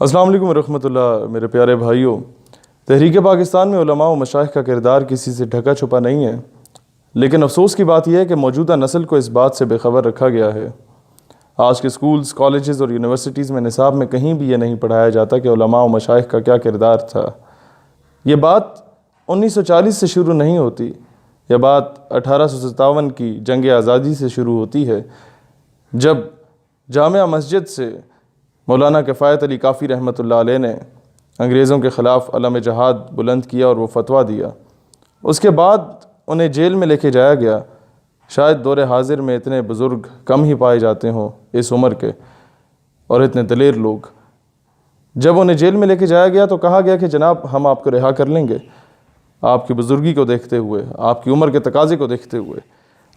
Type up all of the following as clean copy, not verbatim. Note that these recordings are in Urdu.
السلام علیکم ورحمۃ اللہ۔ میرے پیارے بھائیوں، تحریک پاکستان میں علماء و مشائخ کا کردار کسی سے ڈھکا چھپا نہیں ہے، لیکن افسوس کی بات یہ ہے کہ موجودہ نسل کو اس بات سے بے خبر رکھا گیا ہے۔ آج کے سکولز، کالجز اور یونیورسٹیز میں نصاب میں کہیں بھی یہ نہیں پڑھایا جاتا کہ علماء و مشائخ کا کیا کردار تھا۔ یہ بات 1940 سے شروع نہیں ہوتی، یہ بات 1857 کی جنگ آزادی سے شروع ہوتی ہے، جب جامع مسجد سے مولانا کفایت علی کافی رحمۃ اللہ علیہ نے انگریزوں کے خلاف علم جہاد بلند کیا اور وہ فتویٰ دیا۔ اس کے بعد انہیں جیل میں لے کے جایا گیا۔ شاید دور حاضر میں اتنے بزرگ کم ہی پائے جاتے ہوں اس عمر کے، اور اتنے دلیر لوگ۔ جب انہیں جیل میں لے کے جایا گیا تو کہا گیا کہ جناب ہم آپ کو رہا کر لیں گے، آپ کی بزرگی کو دیکھتے ہوئے، آپ کی عمر کے تقاضے کو دیکھتے ہوئے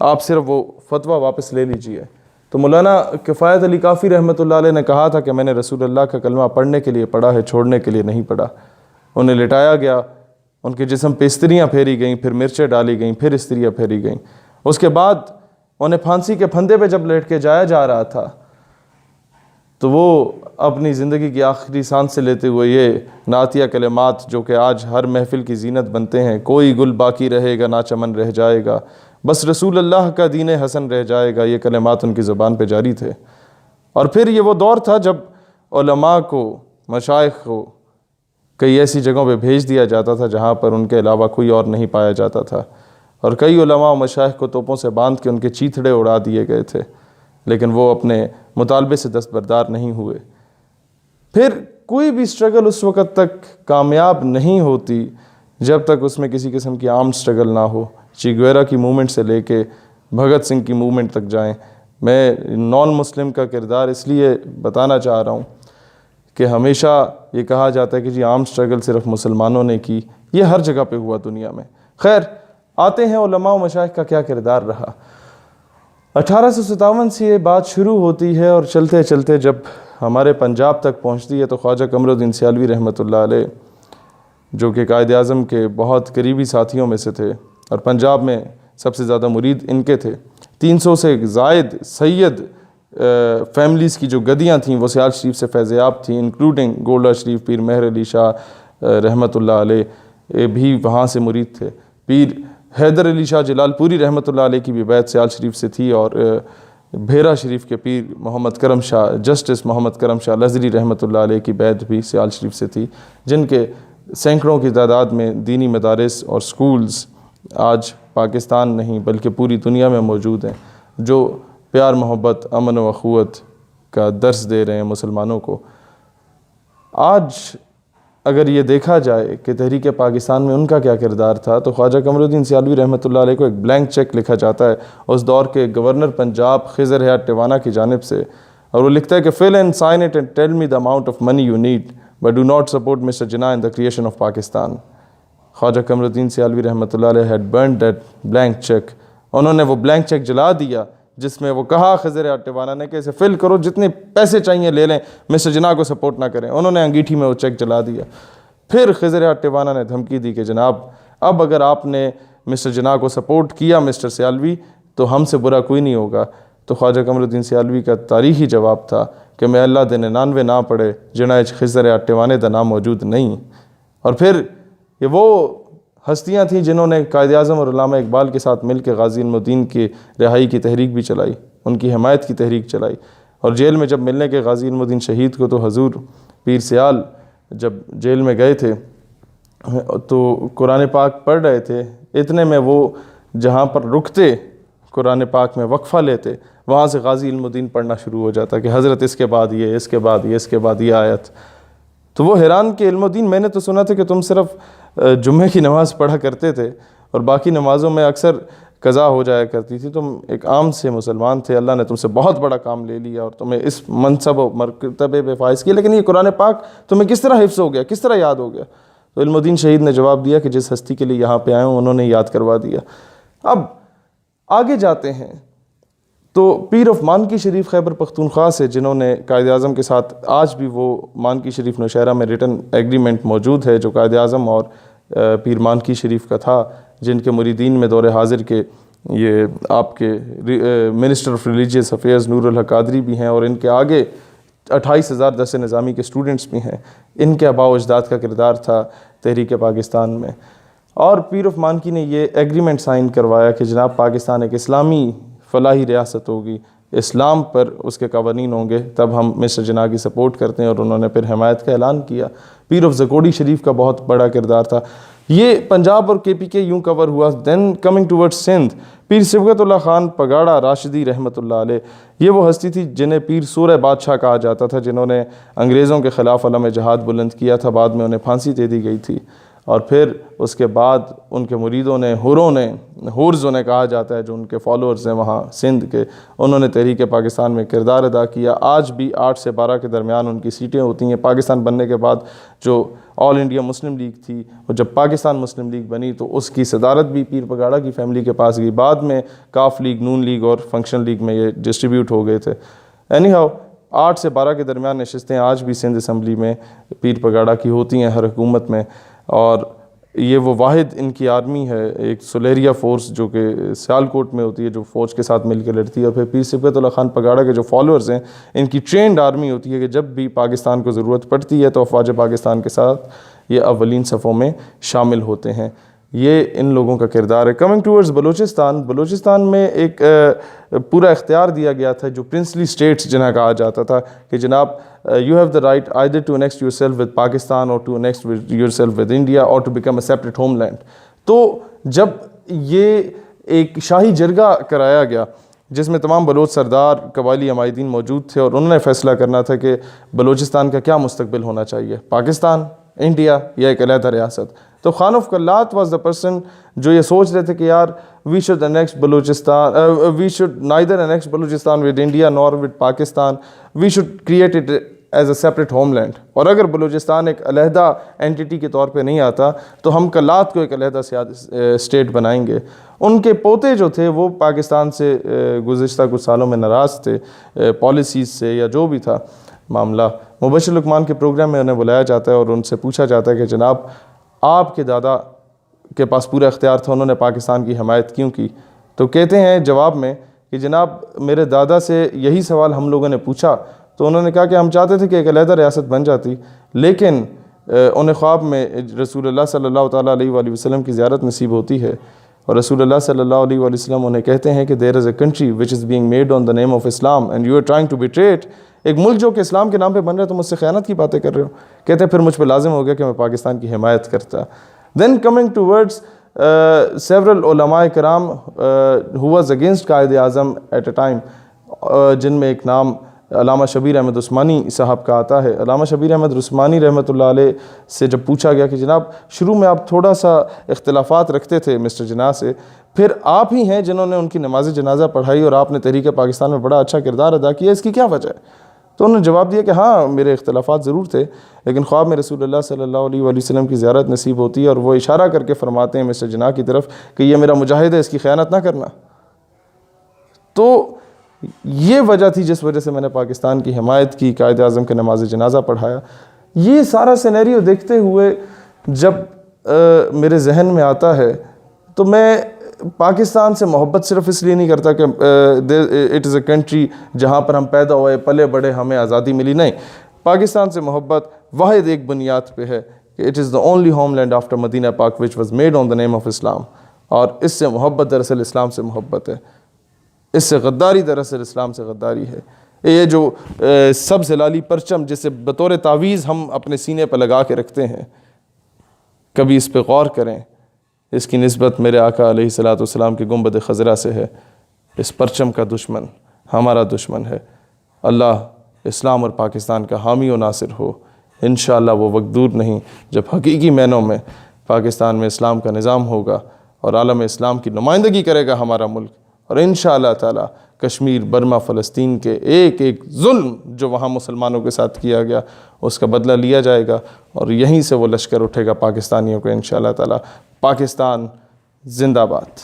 آپ صرف وہ فتویٰ واپس لے لیجئے۔ تو مولانا کفایت علی کافی رحمۃ اللہ علیہ نے کہا تھا کہ میں نے رسول اللہ کا کلمہ پڑھنے کے لیے پڑھا ہے، چھوڑنے کے لیے نہیں پڑھا۔ انہیں لٹایا گیا، ان کے جسم پہ استریاں پھیری گئیں، پھر مرچیں ڈالی گئیں، پھر استریاں پھیری گئیں۔ اس کے بعد انہیں پھانسی کے پھندے پہ جب لٹ کے جایا جا رہا تھا تو وہ اپنی زندگی کی آخری سانس سے لیتے ہوئے یہ نعتیہ کلمات جو کہ آج ہر محفل کی زینت بنتے ہیں، کوئی گل باقی رہے گا نہ چمن رہ جائے گا، بس رسول اللہ کا دین حسن رہ جائے گا، یہ کلمات ان کی زبان پہ جاری تھے۔ اور پھر یہ وہ دور تھا جب علماء کو، مشائخ کو کئی ایسی جگہوں پہ بھیج دیا جاتا تھا جہاں پر ان کے علاوہ کوئی اور نہیں پایا جاتا تھا، اور کئی علماء و مشائخ کو توپوں سے باندھ کے ان کے چیتھڑے اڑا دیے گئے تھے، لیکن وہ اپنے مطالبے سے دستبردار نہیں ہوئے۔ پھر کوئی بھی سٹرگل اس وقت تک کامیاب نہیں ہوتی جب تک اس میں کسی قسم کی آرمڈ سٹرگل نہ ہو۔ چی گویرا کی موومنٹ سے لے کے بھگت سنگھ کی موومنٹ تک جائیں۔ میں نان مسلم کا کردار اس لیے بتانا چاہ رہا ہوں کہ ہمیشہ یہ کہا جاتا ہے کہ جی آرمڈ سٹرگل صرف مسلمانوں نے کی، یہ ہر جگہ پہ ہوا دنیا میں۔ خیر، آتے ہیں علماء و مشائخ کا کیا کردار رہا۔ 1857 سے یہ بات شروع ہوتی ہے اور چلتے چلتے جب ہمارے پنجاب تک پہنچتی ہے تو خواجہ قمر الدین سیالوی رحمۃ اللہ علیہ، جو کہ قائد اعظم کے بہت قریبی ساتھیوں میں سے تھے اور پنجاب میں سب سے زیادہ مرید ان کے تھے، 300 سے زائد سید فیملیز کی جو گدیاں تھیں وہ سیال شریف سے فیض یاب تھیں، انکلوڈنگ گولڈا شریف پیر مہر علی شاہ رحمۃ اللہ علیہ بھی وہاں سے مرید تھے۔ پیر حیدر علی شاہ جلال پوری رحمۃ اللہ علیہ کی بھی بیعت سیال شریف سے تھی، اور بھیرا شریف کے پیر محمد کرم شاہ، جسٹس محمد کرم شاہ لزری رحمۃ اللہ علیہ کی بیعت بھی سیال شریف سے تھی، جن کے سینکڑوں کی تعداد میں دینی مدارس اور سکولز آج پاکستان نہیں بلکہ پوری دنیا میں موجود ہیں، جو پیار محبت، امن و اخوت کا درس دے رہے ہیں مسلمانوں کو۔ آج اگر یہ دیکھا جائے کہ تحریک پاکستان میں ان کا کیا کردار تھا تو خواجہ قمر الدین سیالوی رحمۃ اللہ علیہ کو ایک بلینک چیک لکھا جاتا ہے اس دور کے گورنر پنجاب خضر حیات ٹیوانا کی جانب سے، اور وہ لکھتا ہے کہ fill and sign it and tell me the amount of money you need but do not support Mr. Jinnah in the creation of Pakistan۔ خواجہ قمر الدین سیالوی رحمۃ اللہ علیہ had burned that blank check، انہوں نے وہ بلینک چیک جلا دیا جس میں وہ کہا خضر حیات ٹیوانا نے کہ اسے فل کرو، جتنے پیسے چاہیے لے لیں، مسٹر جناح کو سپورٹ نہ کریں۔ انہوں نے انگیٹھی میں وہ چیک جلا دیا۔ پھر خضر حیات ٹیوانا نے دھمکی دی کہ جناب اب اگر آپ نے مسٹر جناح کو سپورٹ کیا مسٹر سیالوی تو ہم سے برا کوئی نہیں ہوگا۔ تو خواجہ قمر الدین سیالوی کا تاریخی جواب تھا کہ میں اللہ دے 99 نہ پڑے جنہیں خضر حیات ٹیوانے دا نام موجود نہیں۔ اور پھر یہ وہ ہستیاں تھیں جنہوں نے قائد اعظم اور علامہ اقبال کے ساتھ مل کے غازی علم الدین کی رہائی کی تحریک بھی چلائی، ان کی حمایت کی تحریک چلائی، اور جیل میں جب ملنے کے غازی علم الدین شہید کو تو حضور پیر سیال جب جیل میں گئے تھے تو قرآن پاک پڑھ رہے تھے، اتنے میں وہ جہاں پر رکتے قرآن پاک میں وقفہ لیتے وہاں سے غازی علم الدین پڑھنا شروع ہو جاتا کہ حضرت اس کے بعد یہ، اس کے بعد یہ، اس کے بعد یہ آیت۔ تو وہ حیران کہ علم الدین میں نے تو سنا تھا کہ تم صرف جمعے کی نماز پڑھا کرتے تھے اور باقی نمازوں میں اکثر قضا ہو جایا کرتی تھی، تم ایک عام سے مسلمان تھے، اللہ نے تم سے بہت بڑا کام لے لیا اور تمہیں اس منصب و مرتبے پہ فائز کیا، لیکن یہ قرآن پاک تمہیں کس طرح حفظ ہو گیا، کس طرح یاد ہو گیا؟ تو علم الدین شہید نے جواب دیا کہ جس ہستی کے لیے یہاں پہ آئے ہوں انہوں نے یاد کروا دیا۔ اب آگے جاتے ہیں تو پیر آف مانکی شریف خیبر پختونخوا سے، جنہوں نے قائد اعظم کے ساتھ آج بھی وہ مانکی شریف نوشہرہ میں ریٹن ایگریمنٹ موجود ہے جو قائد اعظم اور پیر مانکی شریف کا تھا، جن کے مریدین میں دور حاضر کے یہ آپ کے منسٹر آف ریلیجیس افیئرز نور الحق قادری بھی ہیں، اور ان کے آگے 28,000 دست نظامی کے اسٹوڈنٹس بھی ہیں، ان کے آباء و اجداد کا کردار تھا تحریک پاکستان میں۔ اور پیر آف مانکی نے یہ ایگریمنٹ سائن کروایا کہ جناب پاکستان ایک اسلامی فلاحی ریاست ہوگی، اسلام پر اس کے قوانین ہوں گے، تب ہم مسٹر جناح کی سپورٹ کرتے ہیں، اور انہوں نے پھر حمایت کا اعلان کیا۔ پیر آف زکوڑی شریف کا بہت بڑا کردار تھا۔ یہ پنجاب اور کے پی کے یوں کور ہوا۔ دین کمنگ ٹورڈ سندھ، پیر صبغت اللہ خان پگاڑا راشدی رحمۃ اللہ علیہ، یہ وہ ہستی تھی جنہیں پیر سورہ بادشاہ کہا جاتا تھا، جنہوں نے انگریزوں کے خلاف علم جہاد بلند کیا تھا، بعد میں انہیں پھانسی دے دی گئی تھی، اور پھر اس کے بعد ان کے مریدوں نے، ہورز انہیں کہا جاتا ہے جو ان کے فالوورز ہیں وہاں سندھ کے، انہوں نے تحریک پاکستان میں کردار ادا کیا۔ آج بھی 8 سے 12 کے درمیان ان کی سیٹیں ہوتی ہیں۔ پاکستان بننے کے بعد جو آل انڈیا مسلم لیگ تھی، اور جب پاکستان مسلم لیگ بنی تو اس کی صدارت بھی پیر پگاڑا کی فیملی کے پاس گئی، بعد میں کاف لیگ، نون لیگ اور فنکشن لیگ میں یہ ڈسٹریبیوٹ ہو گئے تھے۔ اینی ہاؤ 8 سے 12 کے درمیان نشستیں آج بھی سندھ اسمبلی میں پیر پگاڑا کی ہوتی ہیں ہر حکومت میں، اور یہ وہ واحد ان کی آرمی ہے، ایک سلیریا فورس جو کہ سیالکوٹ میں ہوتی ہے، جو فوج کے ساتھ مل کے لڑتی ہے، اور پھر پیر صبغت اللہ خان پگاڑا کے جو فالوورز ہیں ان کی ٹرینڈ آرمی ہوتی ہے کہ جب بھی پاکستان کو ضرورت پڑتی ہے تو افواج پاکستان کے ساتھ یہ اولین صفوں میں شامل ہوتے ہیں۔ یہ ان لوگوں کا کردار ہے۔ کمنگ ٹورڈز بلوچستان میں ایک پورا اختیار دیا گیا تھا جو پرنسلی اسٹیٹس جنہیں کہا جاتا تھا کہ جناب you have the right either to annex yourself with Pakistan or to annex yourself with India or to become a separate homeland۔ تو جب یہ ایک شاہی جرگہ کرایا گیا جس میں تمام بلوچ سردار، قبائلی عمائدین موجود تھے، اور انہوں نے فیصلہ کرنا تھا کہ بلوچستان کا کیا مستقبل ہونا چاہیے، پاکستان، انڈیا یا ایک علیحدہ ریاست۔ تو Khan of Kalat was the person جو یہ سوچ رہے تھے کہ یار we should neither annex Balochistan with India nor with Pakistan, we should create it as a separate homeland۔ اور اگر بلوچستان ایک علیحدہ اینٹیٹی کے طور پہ نہیں آتا تو ہم کلات کو ایک علیحدہ اسٹیٹ بنائیں گے۔ ان کے پوتے جو تھے وہ پاکستان سے گزشتہ کچھ سالوں میں ناراض تھے، پالیسیز سے یا جو بھی تھا معاملہ۔ مبشر لقمان کے پروگرام میں انہیں بلایا جاتا ہے اور ان سے پوچھا جاتا ہے کہ جناب آپ کے دادا کے پاس پورا اختیار تھا، انہوں نے پاکستان کی حمایت کیوں کی؟ تو کہتے ہیں جواب میں کہ جناب میرے دادا سے یہی سوال ہم لوگوں نے پوچھا تو انہوں نے کہا کہ ہم چاہتے تھے کہ ایک علیحدہ ریاست بن جاتی، لیکن انہیں خواب میں رسول اللہ صلی اللہ تعالیٰ علیہ وآلہ وسلم کی زیارت نصیب ہوتی ہے، اور رسول اللہ صلی اللہ علیہ وآلہ وسلم انہیں کہتے ہیں کہ there is a country which is being made on the name of Islam and you are trying to betray it۔ ایک ملک جو کہ اسلام کے نام پہ بن رہا ہے، تم مجھ سے خیانت کی باتیں کر رہے ہو۔ کہتے ہیں پھر مجھ پہ لازم ہو گیا کہ میں پاکستان کی حمایت کرتا۔ Then coming towards several علماء کرام who was against Quaid Azam at a time، جن میں ایک نام علامہ شبیر احمد عثمانی صاحب کا آتا ہے۔ علامہ شبیر احمد عثمانی رحمۃ اللہ علیہ سے جب پوچھا گیا کہ جناب شروع میں آپ تھوڑا سا اختلافات رکھتے تھے مسٹر جناح سے، پھر آپ ہی ہیں جنہوں نے ان کی نماز جنازہ پڑھائی اور آپ نے تحریک پاکستان میں بڑا اچھا کردار ادا کیا، اس کی کیا وجہ ہے؟ تو انہوں نے جواب دیا کہ ہاں میرے اختلافات ضرور تھے، لیکن خواب میں رسول اللہ صلی اللہ علیہ وآلہ وسلم کی زیارت نصیب ہوتی ہے اور وہ اشارہ کر کے فرماتے ہیں مسٹر جناح کی طرف کہ یہ میرا مجاہد ہے، اس کی خیانت نہ کرنا۔ تو یہ وجہ تھی جس وجہ سے میں نے پاکستان کی حمایت کی، قائد اعظم کے نماز جنازہ پڑھایا۔ یہ سارا سینیریو دیکھتے ہوئے جب میرے ذہن میں آتا ہے تو میں پاکستان سے محبت صرف اس لیے نہیں کرتا کہ اٹ از اے کنٹری جہاں پر ہم پیدا ہوئے، پلے بڑے، ہمیں آزادی ملی، نہیں۔ پاکستان سے محبت واحد ایک بنیاد پہ ہے کہ it is the only homeland after Medina پاک which was made on the name of Islam, اور اس سے محبت دراصل اسلام سے محبت ہے، اس سے غداری دراصل اسلام سے غداری ہے۔ یہ جو سبز ہلالی پرچم جسے بطور تعویذ ہم اپنے سینے پہ لگا کے رکھتے ہیں، کبھی اس پہ غور کریں، اس کی نسبت میرے آقا علیہ الصلوۃ والسلام کے گنبد خضرا سے ہے۔ اس پرچم کا دشمن ہمارا دشمن ہے۔ اللہ اسلام اور پاکستان کا حامی و ناصر ہو۔ انشاءاللہ وہ وقت دور نہیں جب حقیقی معنوں میں پاکستان میں اسلام کا نظام ہوگا اور عالم اسلام کی نمائندگی کرے گا ہمارا ملک، اور انشاءاللہ تعالی کشمیر، برما، فلسطین کے ایک ایک ظلم جو وہاں مسلمانوں کے ساتھ کیا گیا اس کا بدلہ لیا جائے گا، اور یہیں سے وہ لشکر اٹھے گا پاکستانیوں کو انشاءاللہ تعالی۔ پاکستان زندہ باد۔